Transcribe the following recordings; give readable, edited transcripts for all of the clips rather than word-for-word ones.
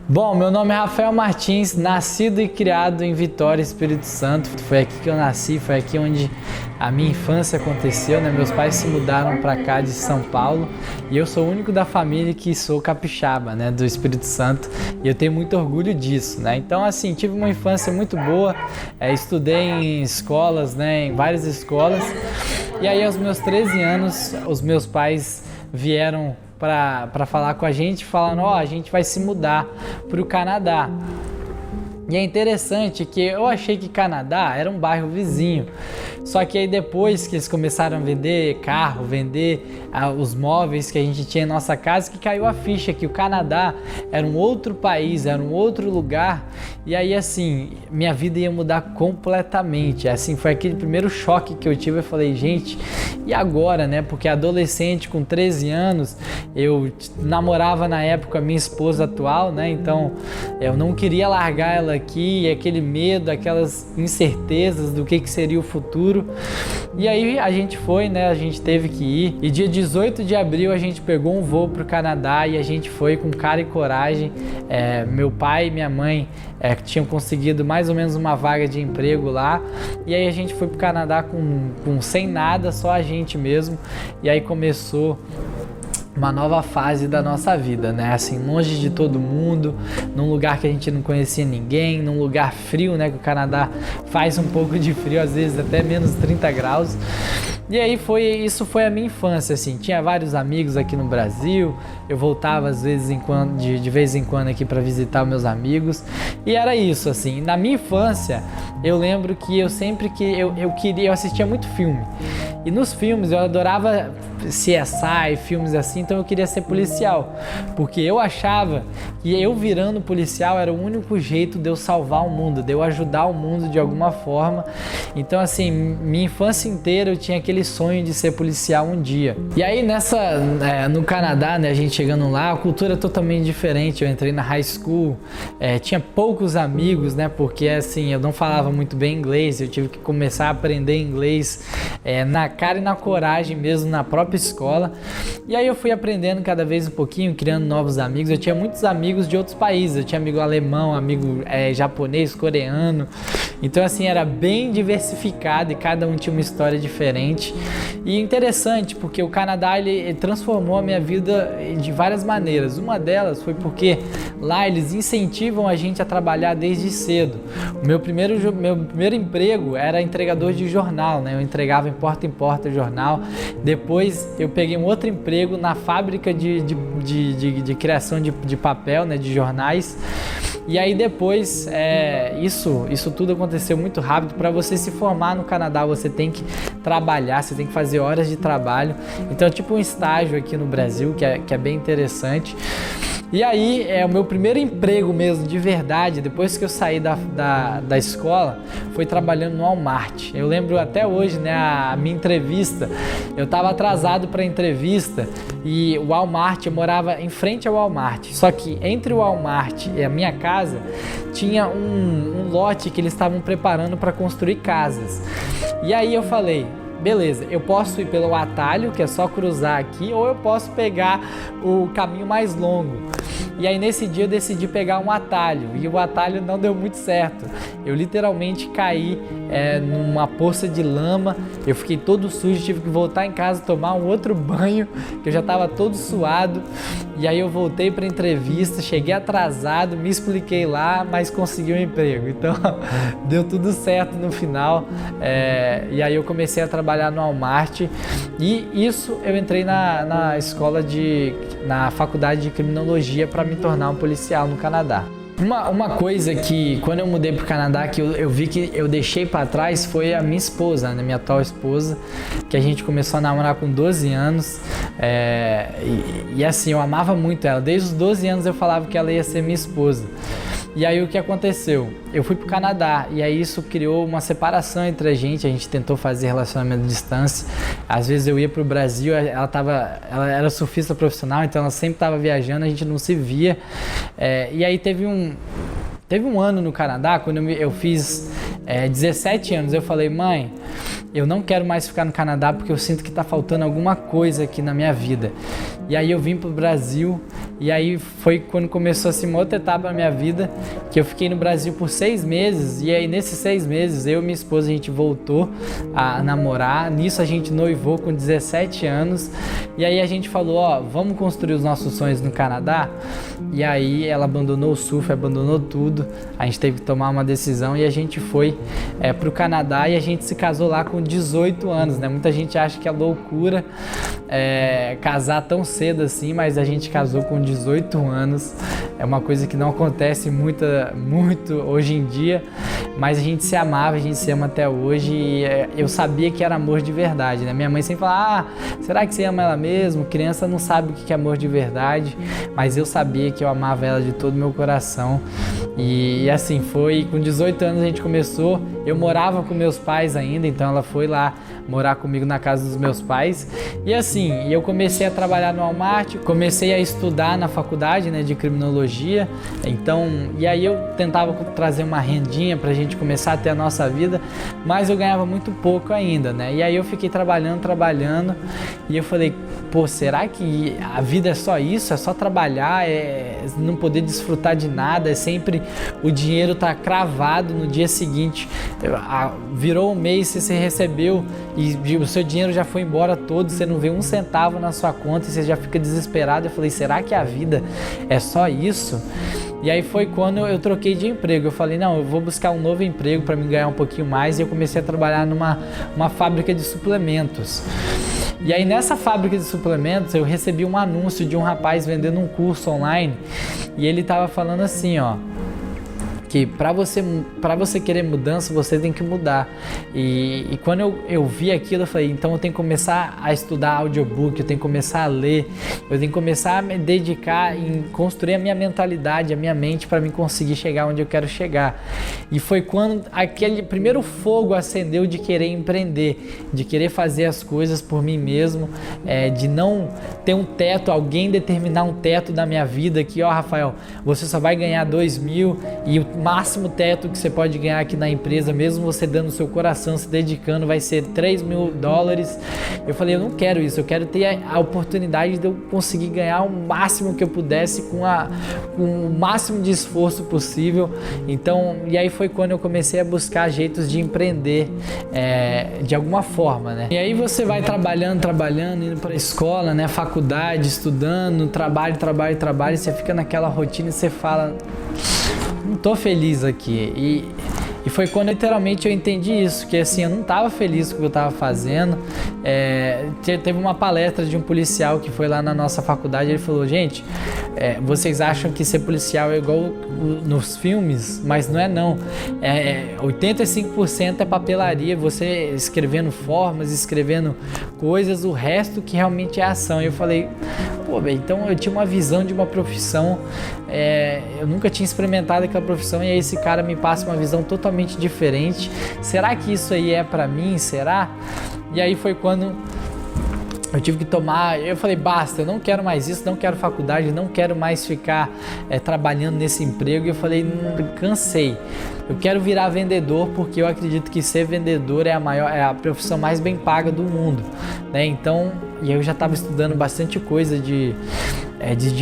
Bom, meu nome é Rafael Martins, nascido e criado em Vitória, Espírito Santo. Foi aqui que eu nasci, foi aqui onde a minha infância aconteceu, né? Meus pais se mudaram para cá de São Paulo e eu sou o único da família que sou capixaba, né? Do Espírito Santo, e eu tenho muito orgulho disso, né? Então, assim, tive uma infância muito boa, estudei em escolas, né? Em várias escolas, e aí aos meus 13 anos, os meus pais vieram para falar com a gente, falando, a gente vai se mudar para o Canadá. E é interessante que eu achei que Canadá era um bairro vizinho, só que aí depois que eles começaram a vender carro, vender os móveis que a gente tinha em nossa casa, que caiu a ficha que o Canadá era um outro país, era um outro lugar, e aí assim, minha vida ia mudar completamente. Assim, foi aquele primeiro choque que eu tive. Eu falei, gente, e agora, né? Porque adolescente com 13 anos, eu namorava na época a minha esposa atual, né? Então eu não queria largar ela aqui, aquele medo, aquelas incertezas do que seria o futuro. E aí a gente foi, né? A gente teve que ir. E dia 18 de abril a gente pegou um voo para o Canadá e a gente foi com cara e coragem. Meu pai e minha mãe tinham conseguido mais ou menos uma vaga de emprego lá. E aí a gente foi para o Canadá sem nada, só a gente mesmo. E aí começou uma nova fase da nossa vida, né? Assim, longe de todo mundo, num lugar que a gente não conhecia ninguém, num lugar frio, né? Que o Canadá faz um pouco de frio, às vezes até menos 30 graus. E aí isso foi a minha infância, assim. Tinha vários amigos aqui no Brasil, eu voltava às vezes de vez em quando aqui para visitar meus amigos. E era isso, assim. Na minha infância, eu lembro que eu sempre que eu assistia muito filme. E nos filmes eu adorava CSI, filmes assim, então eu queria ser policial, porque eu achava que eu virando policial era o único jeito de eu salvar o mundo, de eu ajudar o mundo de alguma forma. Então, assim, minha infância inteira eu tinha aquele sonho de ser policial um dia. E aí no Canadá, né, a gente chegando lá, a cultura é totalmente diferente. Eu entrei na high school, tinha poucos amigos, né, porque assim, eu não falava muito bem inglês, eu tive que começar a aprender inglês na cara e na coragem mesmo, na própria escola. E aí eu fui aprendendo cada vez um pouquinho, criando novos amigos. Eu tinha muitos amigos de outros países, eu tinha amigo alemão, amigo japonês, coreano. Então, assim, era bem diversificado e cada um tinha uma história diferente. E interessante, porque o Canadá ele transformou a minha vida de várias maneiras. Uma delas foi porque lá eles incentivam a gente a trabalhar desde cedo. O meu primeiro emprego era entregador de jornal, né? Eu entregava em porta jornal. Depois eu peguei um outro emprego na fábrica de criação de papel, né? De jornais. E aí depois, isso tudo aconteceu muito rápido. Para você se formar no Canadá, você tem que trabalhar, você tem que fazer horas de trabalho. Então é tipo um estágio aqui no Brasil, que é bem interessante. E aí, o meu primeiro emprego mesmo, de verdade, depois que eu saí da escola, foi trabalhando no Walmart. Eu lembro até hoje, né, a minha entrevista, eu estava atrasado para a entrevista e o Walmart, eu morava em frente ao Walmart. Só que entre o Walmart e a minha casa, tinha um lote que eles estavam preparando para construir casas. E aí eu falei, beleza, eu posso ir pelo atalho, que é só cruzar aqui, ou eu posso pegar o caminho mais longo. E aí nesse dia eu decidi pegar um atalho, e o atalho não deu muito certo. Eu literalmente caí numa poça de lama, eu fiquei todo sujo, tive que voltar em casa tomar um outro banho, que eu já estava todo suado. E aí eu voltei para a entrevista, cheguei atrasado, me expliquei lá, mas consegui um emprego. Então deu tudo certo no final. E aí eu comecei a trabalhar no Walmart, e isso eu entrei na faculdade de criminologia para me tornar um policial no Canadá. Uma coisa que quando eu mudei para o Canadá que eu vi que eu deixei para trás foi a minha esposa, né, minha atual esposa, que a gente começou a namorar com 12 anos e assim, eu amava muito ela. Desde os 12 anos eu falava que ela ia ser minha esposa. E aí o que aconteceu? Eu fui pro Canadá e aí isso criou uma separação entre a gente tentou fazer relacionamento à distância. Às vezes eu ia pro Brasil, ela era surfista profissional, então ela sempre estava viajando, a gente não se via. E aí teve um ano no Canadá, quando eu fiz 17 anos, eu falei, mãe, eu não quero mais ficar no Canadá porque eu sinto que está faltando alguma coisa aqui na minha vida. E aí eu vim pro Brasil E aí foi quando começou assim uma outra etapa na minha vida, que eu fiquei no Brasil por 6 meses, e aí nesses 6 meses eu e minha esposa a gente voltou a namorar. Nisso a gente noivou com 17 anos, e aí a gente falou, ó, vamos construir os nossos sonhos no Canadá. E aí ela abandonou o surf, abandonou tudo, a gente teve que tomar uma decisão e a gente foi pro Canadá, e a gente se casou lá com 18 anos, né? Muita gente acha que é loucura casar tão cedo assim, mas a gente casou com 18 anos, é uma coisa que não acontece muito hoje em dia, mas a gente se amava, a gente se ama até hoje, e eu sabia que era amor de verdade, né? Minha mãe sempre fala, será que você ama ela mesmo? Criança não sabe o que é amor de verdade, mas eu sabia que eu amava ela de todo o meu coração, e assim, foi com 18 anos a gente começou, eu morava com meus pais ainda, então ela foi lá morar comigo na casa dos meus pais, e assim, eu comecei a trabalhar no Walmart, comecei a estudar na faculdade, né, de criminologia, então, e aí eu tentava trazer uma rendinha pra gente começar a ter a nossa vida, mas eu ganhava muito pouco ainda, né, e aí eu fiquei trabalhando, e eu falei, pô, será que a vida é só isso? É só trabalhar, não poder desfrutar de nada, é sempre o dinheiro tá cravado no dia seguinte, virou um mês, você recebeu e o seu dinheiro já foi embora todo, você não vê um centavo na sua conta e você já fica desesperado. Eu falei, será que a vida é só isso? E aí foi quando eu troquei de emprego. Eu falei, não, eu vou buscar um novo emprego para me ganhar um pouquinho mais, e eu comecei a trabalhar numa fábrica de suplementos. E aí nessa fábrica de suplementos eu recebi um anúncio de um rapaz vendendo um curso online, e ele estava falando assim, ó, que para você querer mudança, você tem que mudar. E quando eu vi aquilo, eu falei, então eu tenho que começar a estudar audiobook, eu tenho que começar a ler, eu tenho que começar a me dedicar em construir a minha mentalidade, a minha mente, para me conseguir chegar onde eu quero chegar. E foi quando aquele primeiro fogo acendeu de querer empreender, de querer fazer as coisas por mim mesmo, de não ter um teto, alguém determinar um teto da minha vida, que ó, Rafael, você só vai ganhar 2.000 e o máximo teto que você pode ganhar aqui na empresa, mesmo você dando o seu coração, se dedicando, vai ser $3.000. Eu falei, eu não quero isso, eu quero ter a oportunidade de eu conseguir ganhar o máximo que eu pudesse com o máximo de esforço possível. Então, e aí foi quando eu comecei a buscar jeitos de empreender de alguma forma, né? E aí você vai trabalhando, indo para a escola, né, faculdade, estudando, trabalho, e você fica naquela rotina e você fala, não tô feliz aqui. E foi quando literalmente eu entendi isso, que assim, eu não estava feliz com o que eu estava fazendo. Teve uma palestra de um policial que foi lá na nossa faculdade, ele falou, gente, vocês acham que ser policial é igual nos filmes, mas não é não. 85% é papelaria, você escrevendo formas, escrevendo coisas, o resto que realmente é ação. E eu falei, pô, bem, então eu tinha uma visão de uma profissão, eu nunca tinha experimentado aquela profissão, e aí esse cara me passa uma visão totalmente diferente. Será que isso aí é pra mim? Será? E aí foi quando eu tive que tomar, eu falei, basta, eu não quero mais isso, não quero faculdade, não quero mais ficar trabalhando nesse emprego. E eu falei, cansei, eu quero virar vendedor, porque eu acredito que ser vendedor é a profissão mais bem paga do mundo, né? Então, e eu já estava estudando bastante coisa de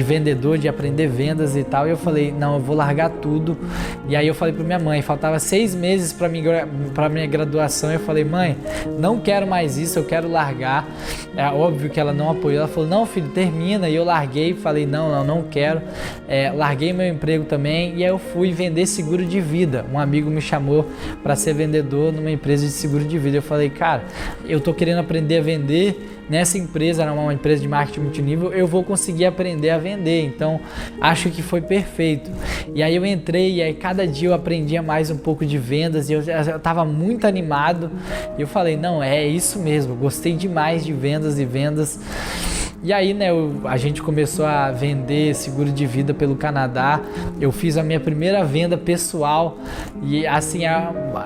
vendedor, de aprender vendas e tal, e eu falei, não, eu vou largar tudo. E aí eu falei para minha mãe, faltava 6 meses para minha graduação, eu falei, mãe, não quero mais isso, eu quero largar. É óbvio que ela não apoiou, ela falou, não filho, termina. E eu larguei, falei, não quero, larguei meu emprego também, e aí eu fui vender seguro de vida. Um amigo me chamou para ser vendedor numa empresa de seguro de vida. Eu falei, cara, eu tô querendo aprender a vender nessa empresa, era uma empresa de marketing multinível, eu vou conseguir aprender a vender, então acho que foi perfeito. E aí eu entrei, e aí cada dia eu aprendia mais um pouco de vendas, e eu estava muito animado, e eu falei, não, é isso mesmo, gostei demais de vendas e vendas. E aí, né, a gente começou a vender seguro de vida pelo Canadá. Eu fiz a minha primeira venda pessoal, e assim,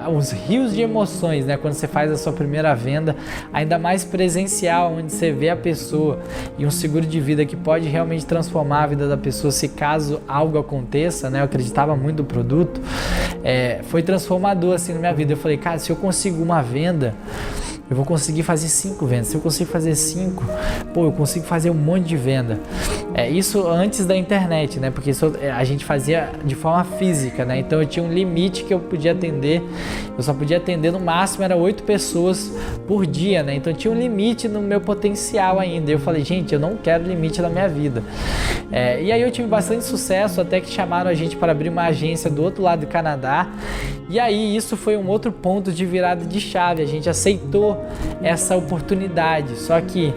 uns rios de emoções, né, quando você faz a sua primeira venda, ainda mais presencial, onde você vê a pessoa, e um seguro de vida que pode realmente transformar a vida da pessoa se caso algo aconteça, né, eu acreditava muito no produto, foi transformador assim na minha vida. Eu falei, cara, se eu consigo uma venda, eu vou conseguir fazer 5 vendas. Se eu consigo fazer 5, eu consigo fazer um monte de venda. Isso antes da internet, né? Porque a gente fazia de forma física, né? Então eu tinha um limite que eu podia atender. Eu só podia atender no máximo, era 8 pessoas por dia, né? Então tinha um limite no meu potencial ainda. Eu falei, gente, eu não quero limite na minha vida. E aí eu tive bastante sucesso, até que chamaram a gente para abrir uma agência do outro lado do Canadá. E aí isso foi um outro ponto de virada de chave. A gente aceitou essa oportunidade. Só que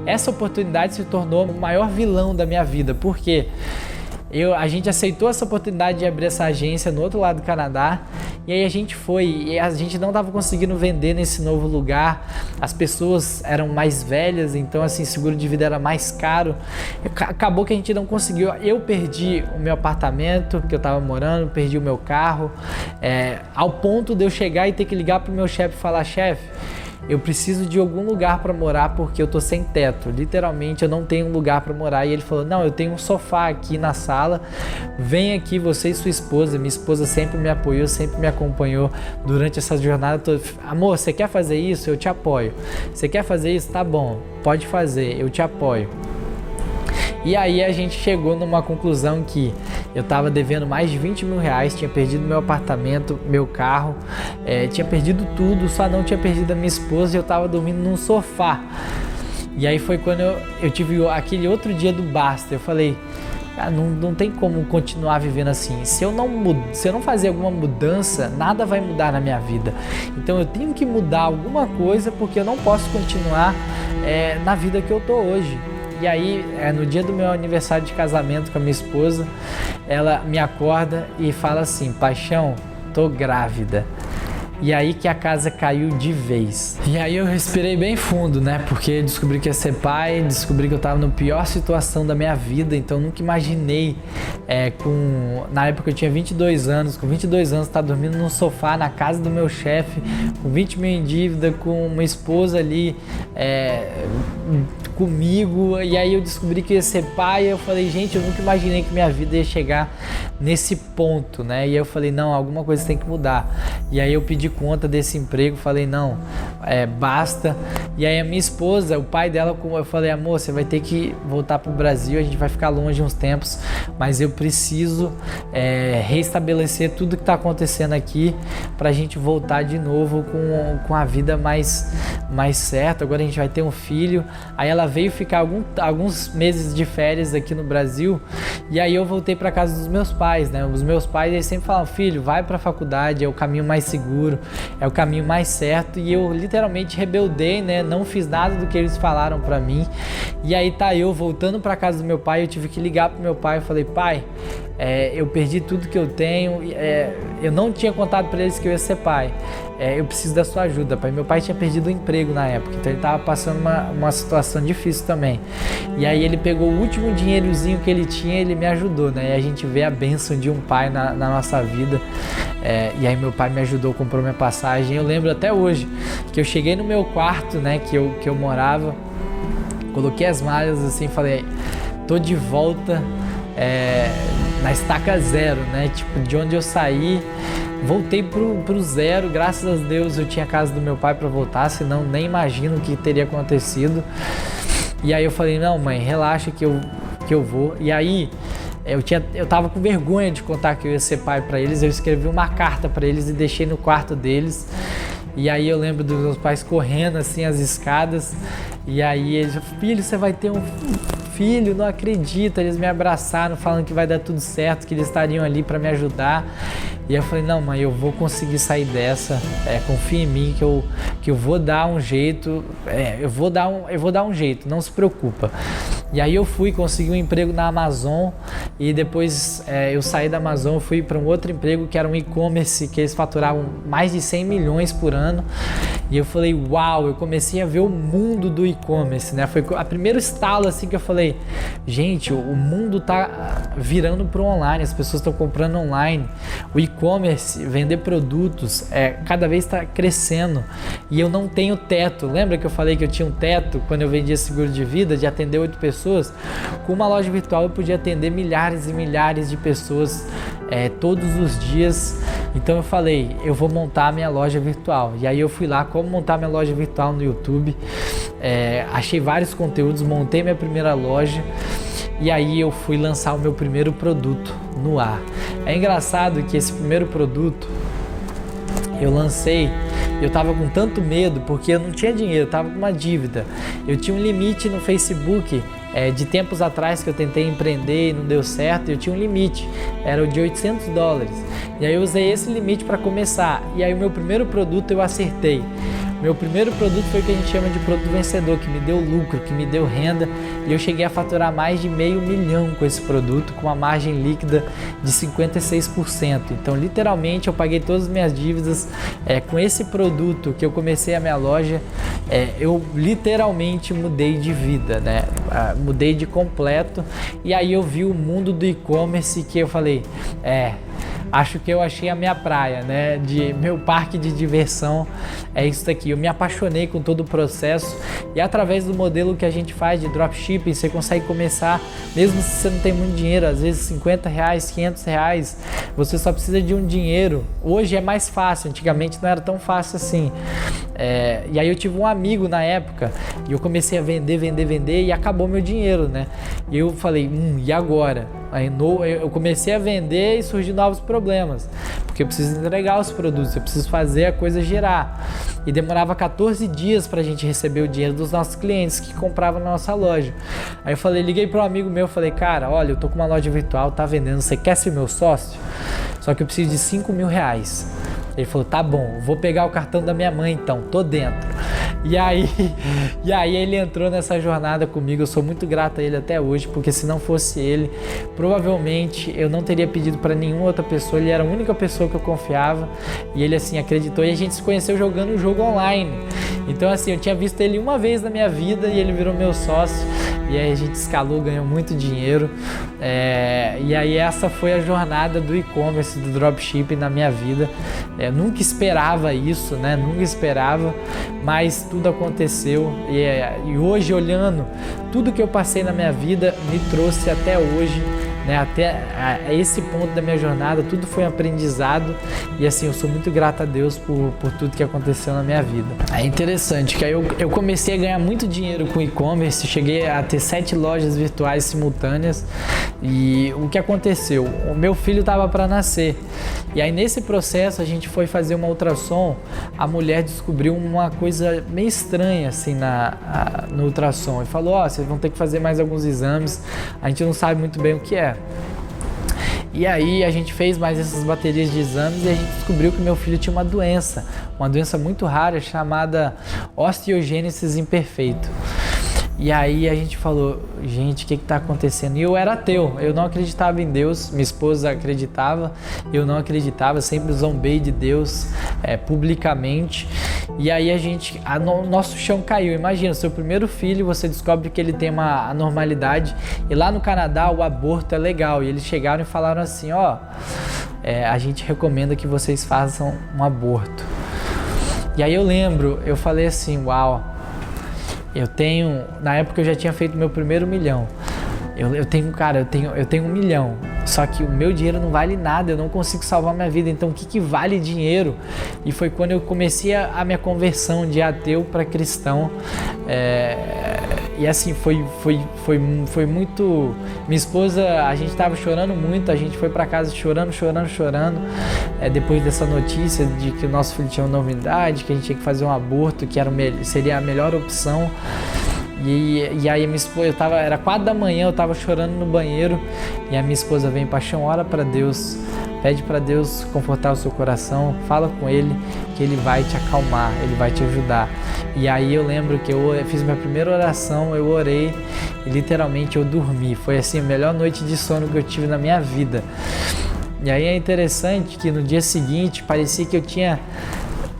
essa oportunidade se tornou o maior vilão da minha vida. Por quê? A gente aceitou essa oportunidade de abrir essa agência no outro lado do Canadá, e aí a gente foi, e a gente não estava conseguindo vender nesse novo lugar, as pessoas eram mais velhas, então assim, seguro de vida era mais caro, acabou que a gente não conseguiu. Eu perdi o meu apartamento que eu estava morando, perdi o meu carro, ao ponto de eu chegar e ter que ligar para o meu chefe e falar, chefe, eu preciso de algum lugar para morar porque eu tô sem teto, literalmente eu não tenho um lugar para morar. E ele falou, não, eu tenho um sofá aqui na sala, vem aqui você e sua esposa. Minha esposa sempre me apoiou, sempre me acompanhou durante essa jornada toda. Amor, você quer fazer isso? Eu te apoio. Você quer fazer isso? Tá bom, pode fazer, eu te apoio. E aí a gente chegou numa conclusão que eu estava devendo mais de 20 mil reais, tinha perdido meu apartamento, meu carro, tinha perdido tudo, só não tinha perdido a minha esposa, e eu estava dormindo num sofá. E aí foi quando eu tive aquele outro dia do basta. Eu falei, não tem como continuar vivendo assim. Se eu não fazer alguma mudança, nada vai mudar na minha vida. Então eu tenho que mudar alguma coisa, porque eu não posso continuar na vida que eu tô hoje. E aí, no dia do meu aniversário de casamento com a minha esposa, ela me acorda e fala assim, paixão, tô grávida. E aí que a casa caiu de vez. E aí eu respirei bem fundo, né? Porque descobri que ia ser pai, descobri que eu tava na pior situação da minha vida, então nunca imaginei, na época eu tinha 22 anos, com 22 anos estar dormindo num sofá na casa do meu chefe, com 20 mil em dívida, com uma esposa ali comigo, e aí eu descobri que ia ser pai, e eu falei, gente, eu nunca imaginei que minha vida ia chegar nesse ponto, né? E eu falei, não, alguma coisa tem que mudar. E aí eu pedi conta desse emprego, falei, não, basta. E aí a minha esposa, o pai dela, eu falei, amor, você vai ter que voltar pro Brasil, a gente vai ficar longe uns tempos, mas eu preciso reestabelecer tudo que tá acontecendo aqui pra gente voltar de novo com a vida mais certa. Agora a gente vai ter um filho. Aí ela veio ficar alguns meses de férias aqui no Brasil, e aí eu voltei para casa dos meus pais, né? Os meus pais, eles sempre falam, filho, vai para a faculdade, é o caminho mais seguro, é o caminho mais certo. E eu literalmente rebeldei, né? Não fiz nada do que eles falaram para mim. E aí eu voltando para casa do meu pai, eu tive que ligar pro meu pai. Eu falei, pai, eu perdi tudo que eu tenho, eu não tinha contado para eles que eu ia ser pai, eu preciso da sua ajuda, pai. Meu pai tinha perdido o emprego na época, então ele estava passando uma situação difícil também. E aí ele pegou o último dinheirozinho que ele tinha, ele me ajudou, né? E a gente vê a bênção de um pai na nossa vida. E aí meu pai me ajudou, comprou minha passagem. Eu lembro até hoje que eu cheguei no meu quarto, né, que eu morava, coloquei as malas assim, falei, tô de volta na estaca zero, né? Tipo, de onde eu saí, voltei pro zero. Graças a Deus eu tinha a casa do meu pai para voltar, senão nem imagino o que teria acontecido. E aí eu falei, não, mãe, relaxa que eu vou. E aí eu tava com vergonha de contar que eu ia ser pai para eles. Eu escrevi uma carta para eles e deixei no quarto deles. E aí eu lembro dos meus pais correndo assim as escadas. E aí eles falaram, filho, você vai ter um filho, não acredito. Eles me abraçaram falando que vai dar tudo certo, que eles estariam ali para me ajudar. E eu falei, não, mãe, eu vou conseguir sair dessa, confia em mim que eu vou dar um jeito, eu vou dar um jeito, não se preocupa. E aí eu consegui um emprego na Amazon, e depois eu saí da Amazon, fui para um outro emprego que era um e-commerce, que eles faturavam mais de 100 milhões por ano. E eu falei, uau, eu comecei a ver o mundo do e-commerce, né? Foi a primeiro estalo assim que eu falei, gente, o mundo tá virando pro online, as pessoas estão comprando online, o e-commerce, vender produtos, cada vez está crescendo, e eu não tenho teto. Lembra que eu falei que eu tinha um teto quando eu vendia seguro de vida, de atender 8 pessoas? Com uma loja virtual eu podia atender milhares e milhares de pessoas todos os dias. Então eu falei, eu vou montar a minha loja virtual. E aí eu fui lá, como montar minha loja virtual no YouTube, achei vários conteúdos, montei minha primeira loja e aí eu fui lançar o meu primeiro produto no ar. É engraçado que esse primeiro produto eu lancei, eu tava com tanto medo porque eu não tinha dinheiro, eu tava com uma dívida. Eu tinha um limite no Facebook de tempos atrás que eu tentei empreender e não deu certo, eu tinha um limite, era o de $800. E aí eu usei esse limite para começar. E aí o meu primeiro produto eu acertei. Meu primeiro produto foi o que a gente chama de produto vencedor, que me deu lucro, que me deu renda, e eu cheguei a faturar mais de $500 mil com esse produto, com uma margem líquida de 56%. Então, literalmente, eu paguei todas as minhas dívidas com esse produto que eu comecei a minha loja. Eu literalmente mudei de vida, né? Mudei de completo, e aí eu vi o mundo do e-commerce que eu falei, acho que eu achei a minha praia, né? Meu parque de diversão é isso daqui. Eu me apaixonei com todo o processo e através do modelo que a gente faz de dropshipping, você consegue começar, mesmo se você não tem muito dinheiro, às vezes R$50, R$500, você só precisa de um dinheiro. Hoje é mais fácil, antigamente não era tão fácil assim. E aí eu tive um amigo na época e eu comecei a vender e acabou meu dinheiro, né? E eu falei, e agora? Aí eu comecei a vender e surgiu novos problemas, porque eu preciso entregar os produtos, eu preciso fazer a coisa girar. E demorava 14 dias para a gente receber o dinheiro dos nossos clientes que compravam na nossa loja. Aí eu liguei para um amigo meu, falei, cara, olha, eu tô com uma loja virtual, tá vendendo, você quer ser meu sócio? Só que eu preciso de R$5 mil. Ele falou, tá bom, vou pegar o cartão da minha mãe então, tô dentro. E aí ele entrou nessa jornada comigo, eu sou muito grato a ele até hoje, porque se não fosse ele, provavelmente eu não teria pedido para nenhuma outra pessoa, ele era a única pessoa que eu confiava, e ele assim acreditou, e a gente se conheceu jogando um jogo online. Então assim, eu tinha visto ele uma vez na minha vida e ele virou meu sócio, e aí a gente escalou, ganhou muito dinheiro, e aí essa foi a jornada do e-commerce, do dropshipping na minha vida. Nunca esperava isso, né? Nunca esperava, mas tudo aconteceu e hoje, olhando tudo que eu passei na minha vida, me trouxe até hoje, né? Até esse ponto da minha jornada, tudo foi um aprendizado e assim, eu sou muito grato a Deus por tudo que aconteceu na minha vida. É interessante que aí eu comecei a ganhar muito dinheiro com e-commerce, cheguei a ter 7 lojas virtuais simultâneas e o que aconteceu? O meu filho estava para nascer e aí nesse processo a gente foi fazer uma ultrassom, a mulher descobriu uma coisa meio estranha assim no ultrassom e falou, vocês vão ter que fazer mais alguns exames, a gente não sabe muito bem o que é. E aí a gente fez mais essas baterias de exames e a gente descobriu que meu filho tinha uma doença muito rara chamada osteogênese imperfeita. E aí a gente falou, gente, o que está acontecendo? E eu era ateu, eu não acreditava em Deus, minha esposa acreditava, eu não acreditava, sempre zombei de Deus publicamente. E aí nosso chão caiu. Imagina, seu primeiro filho, você descobre que ele tem uma anormalidade e lá no Canadá o aborto é legal. E eles chegaram e falaram assim, a gente recomenda que vocês façam um aborto. E aí eu lembro, eu falei assim, uau, na época eu já tinha feito meu primeiro $1 milhão. Eu tenho $1 milhão, só que o meu dinheiro não vale nada, eu não consigo salvar minha vida, então o que vale dinheiro? E foi quando eu comecei a minha conversão de ateu para cristão, e assim, foi muito, minha esposa, a gente estava chorando muito, a gente foi para casa chorando, depois dessa notícia de que o nosso filho tinha uma novidade, que a gente tinha que fazer um aborto, que seria a melhor opção. E aí minha esposa, era 4 da manhã, eu estava chorando no banheiro e a minha esposa vem, Paixão, ora para Deus, pede para Deus confortar o seu coração, fala com Ele que Ele vai te acalmar, Ele vai te ajudar. E aí eu lembro que eu fiz minha primeira oração, eu orei e literalmente eu dormi, foi assim a melhor noite de sono que eu tive na minha vida. E aí é interessante que no dia seguinte parecia que eu tinha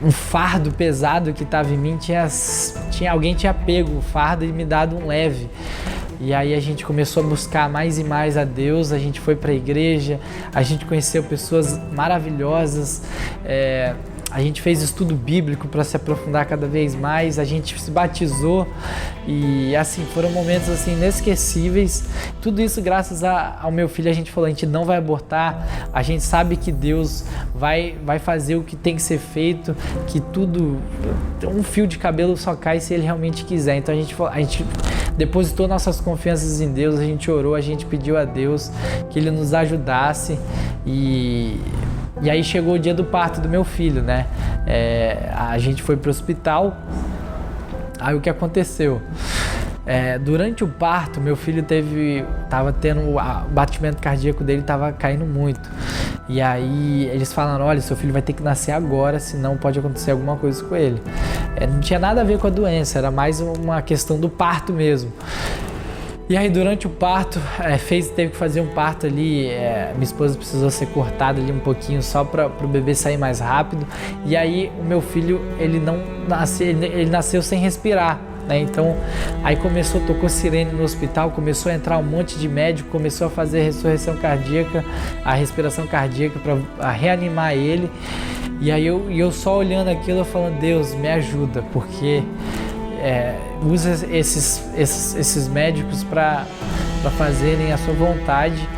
um fardo pesado que estava em mim, alguém tinha pego o fardo e me dado um leve. E aí a gente começou a buscar mais e mais a Deus, a gente foi para a igreja, a gente conheceu pessoas maravilhosas, a gente fez estudo bíblico para se aprofundar cada vez mais, a gente se batizou e assim, foram momentos assim inesquecíveis. Tudo isso graças ao meu filho. A gente falou, a gente não vai abortar, a gente sabe que Deus vai fazer o que tem que ser feito, que tudo, um fio de cabelo só cai se Ele realmente quiser. Então a gente depositou nossas confianças em Deus, a gente orou, a gente pediu a Deus que Ele nos ajudasse e aí chegou o dia do parto do meu filho, né? A gente foi para o hospital. Aí o que aconteceu? Durante o parto, meu filho tava tendo, o batimento cardíaco dele estava caindo muito. E aí eles falaram, olha, seu filho vai ter que nascer agora, senão pode acontecer alguma coisa com ele. Não tinha nada a ver com a doença, era mais uma questão do parto mesmo. E aí durante o parto, teve que fazer um parto ali, minha esposa precisou ser cortada ali um pouquinho só para o bebê sair mais rápido. E aí o meu filho, ele nasceu sem respirar, né? Então aí tocou sirene no hospital, começou a entrar um monte de médico, começou a fazer ressurreição cardíaca, a respiração cardíaca para reanimar ele. E aí eu só olhando aquilo, falando, Deus, me ajuda, porque usa esses médicos para fazerem a sua vontade.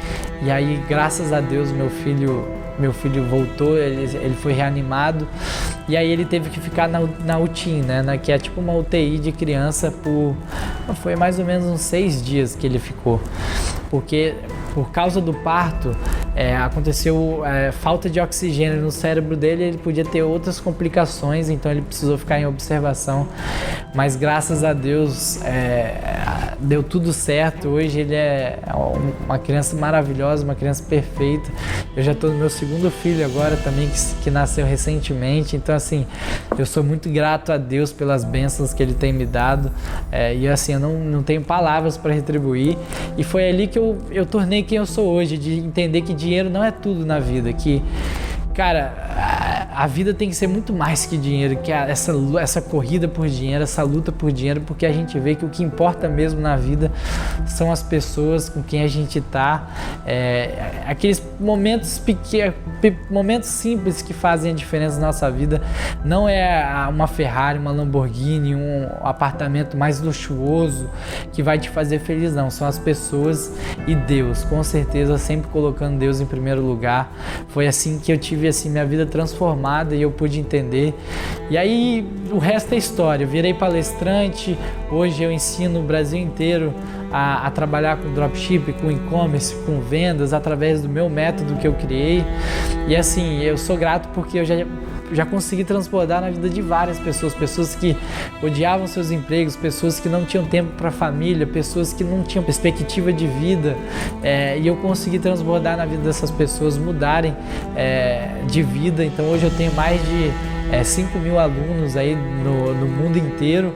E aí, graças a Deus, meu filho voltou, ele foi reanimado. E aí ele teve que ficar na UTI, né? Que é tipo uma UTI de criança foi mais ou menos uns 6 dias que ele ficou. Porque por causa do parto, aconteceu falta de oxigênio no cérebro dele, ele podia ter outras complicações, então ele precisou ficar em observação. Mas graças a Deus deu tudo certo. Hoje ele é uma criança maravilhosa, uma criança perfeita. Eu já estou no meu segundo filho agora também, que nasceu recentemente. Então assim, eu sou muito grato a Deus pelas bênçãos que Ele tem me dado, e assim, eu não tenho palavras para retribuir. E foi ali que eu tornei quem eu sou hoje, de entender que dinheiro não é tudo na vida, que, cara, a vida tem que ser muito mais que dinheiro, que essa corrida por dinheiro, essa luta por dinheiro, porque a gente vê que o que importa mesmo na vida são as pessoas com quem a gente está, aqueles momentos pequenos, momentos simples que fazem a diferença na nossa vida. Não é uma Ferrari, uma Lamborghini, um apartamento mais luxuoso que vai te fazer feliz, não. São as pessoas e Deus, com certeza, sempre colocando Deus em primeiro lugar. Foi assim que eu tive assim, minha vida transformada e eu pude entender. E aí o resto é história. Eu virei palestrante, hoje eu ensino o Brasil inteiro a trabalhar com dropship, com e-commerce, com vendas, através do meu método que eu criei. E assim, eu sou grato porque eu já consegui transbordar na vida de várias pessoas que odiavam seus empregos, pessoas que não tinham tempo para a família, pessoas que não tinham perspectiva de vida, e eu consegui transbordar na vida dessas pessoas, mudarem de vida. Então hoje eu tenho mais de 5.000 alunos aí no mundo inteiro.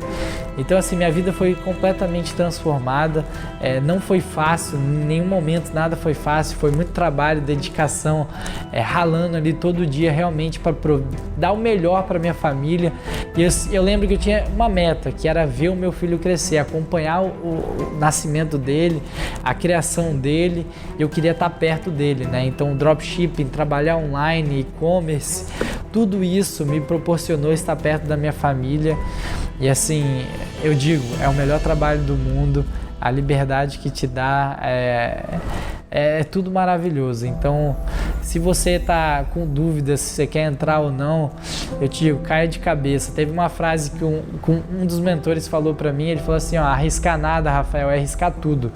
Então assim, minha vida foi completamente transformada. Não foi fácil, em nenhum momento nada foi fácil, foi muito trabalho, dedicação, ralando ali todo dia realmente para dar o melhor para minha família. E eu lembro que eu tinha uma meta, que era ver o meu filho crescer, acompanhar o nascimento dele, a criação dele. Eu queria estar perto dele, né? Então dropshipping, trabalhar online, e-commerce, tudo isso me proporcionou estar perto da minha família. E assim, eu digo, é o melhor trabalho do mundo, a liberdade que te dá é tudo maravilhoso. Então, se você está com dúvidas se você quer entrar ou não, eu te digo, caia de cabeça. Teve uma frase que um dos mentores falou para mim, ele falou assim, arriscar nada, Rafael, é arriscar tudo.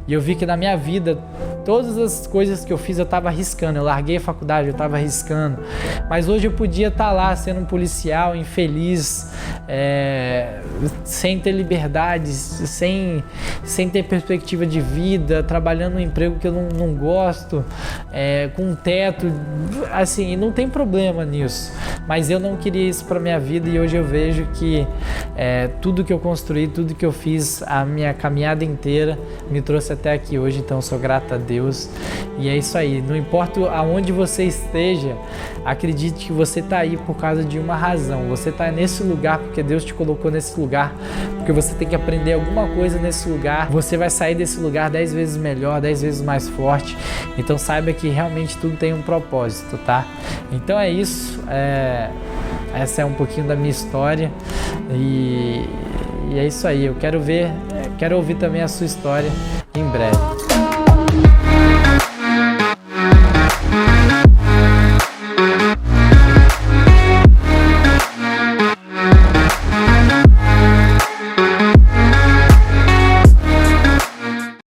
E eu vi que na minha vida, todas as coisas que eu fiz, eu estava arriscando. Eu larguei a faculdade, eu estava arriscando. Mas hoje eu podia estar lá sendo um policial infeliz, sem ter liberdade, sem ter perspectiva de vida, trabalhando um emprego que eu não gosto, com um teto, assim, não tem problema nisso. Mas eu não queria isso para minha vida e hoje eu vejo que tudo que eu construí, tudo que eu fiz, a minha caminhada inteira me trouxe até aqui hoje. Então eu sou grato a Deus e é isso aí. Não importa aonde você esteja, acredite que você está aí por causa de uma razão. Você está nesse lugar porque Deus te colocou nesse lugar, porque você tem que aprender alguma coisa nesse lugar. Você vai sair desse lugar 10 vezes melhor, 10 vezes mais forte. Então saiba que realmente tudo tem um propósito, tá? Então é isso. Essa é um pouquinho da minha história e é isso aí. Eu quero ouvir também a sua história em breve.